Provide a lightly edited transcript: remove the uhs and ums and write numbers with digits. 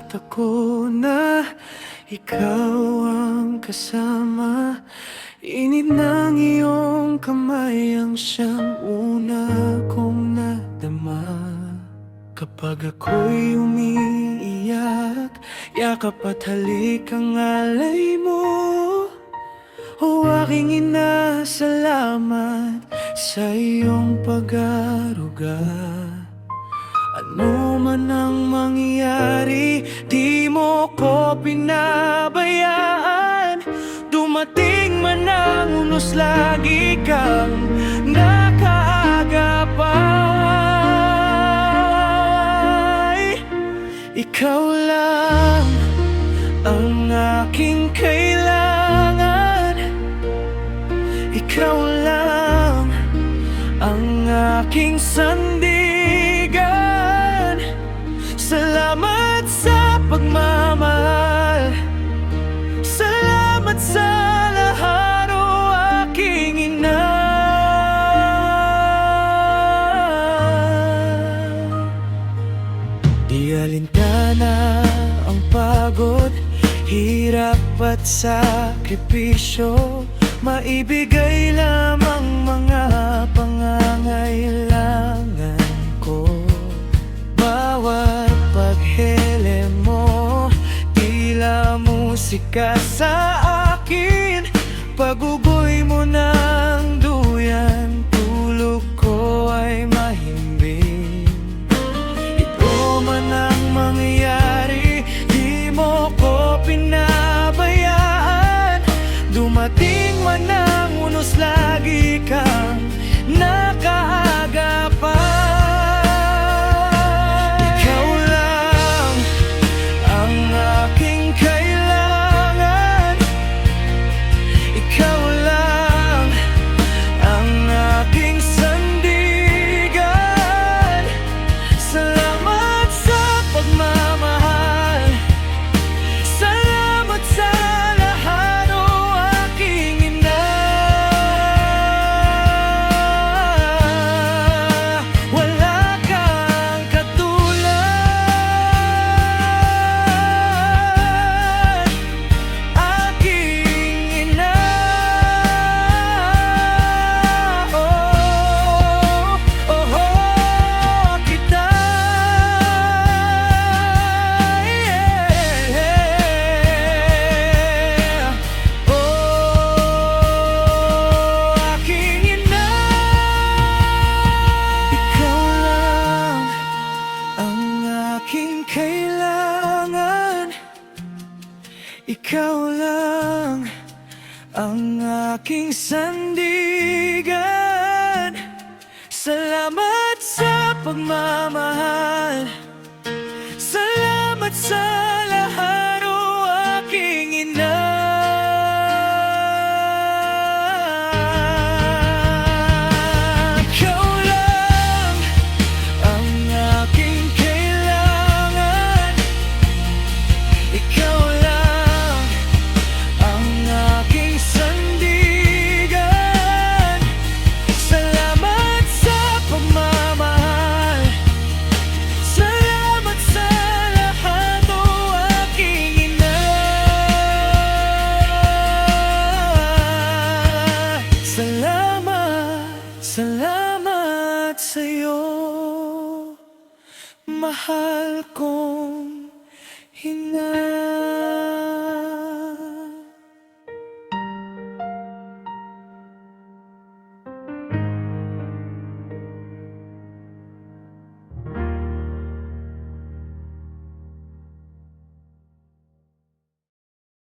At ako na ikaw ang kasama. Init ng iyong kamay ang siyang una kong nadama. Kapag ako'y umiiyak, yakap at halik ang alay mo. O aking ina, salamat sa iyong pag-aaruga. Ano man ang mangyari, di mo ko pinabayaan. Dumating man ang unos, lagi kang nakaagapay. Ikaw lang ang aking kailangan. Ikaw lang ang aking sandigan. Salamat sa pagmamahal. Salamat sa lahat, o aking ina. Di alintana ang pagod, hirap at sakripisyo. Maibigay lamang mga pangangailangan ko. Bawat paghele mo, tila musika sa akin. Pagugoy mo ng duyan, tulog ko ay mahimbing. Ito man ang mangyari, di mo ko pinabayaan. Dumating man ang unos, lagi kang nakaagapay. Ikaw lang ang aking kailangan. Ikaw lang ang aking sandigan. Salamat sa pagmamahal. Salamat sa lahat, o aking ina. Wala kang katulad, aking ina. Kita, aking ina. Ikaw lang ang aking kailangan. Ikaw lang ang aking sandigan. Salamat sa pagmamahal. Salamat sa lahat, o aking ina. Ikaw lang ang aking kailangan. Ikaw lang ang aking sandigan. Salamat sa pagmamahal. Salamat sa lahat, o aking ina. Salamat, salamat sa'yo, mahal kong ina.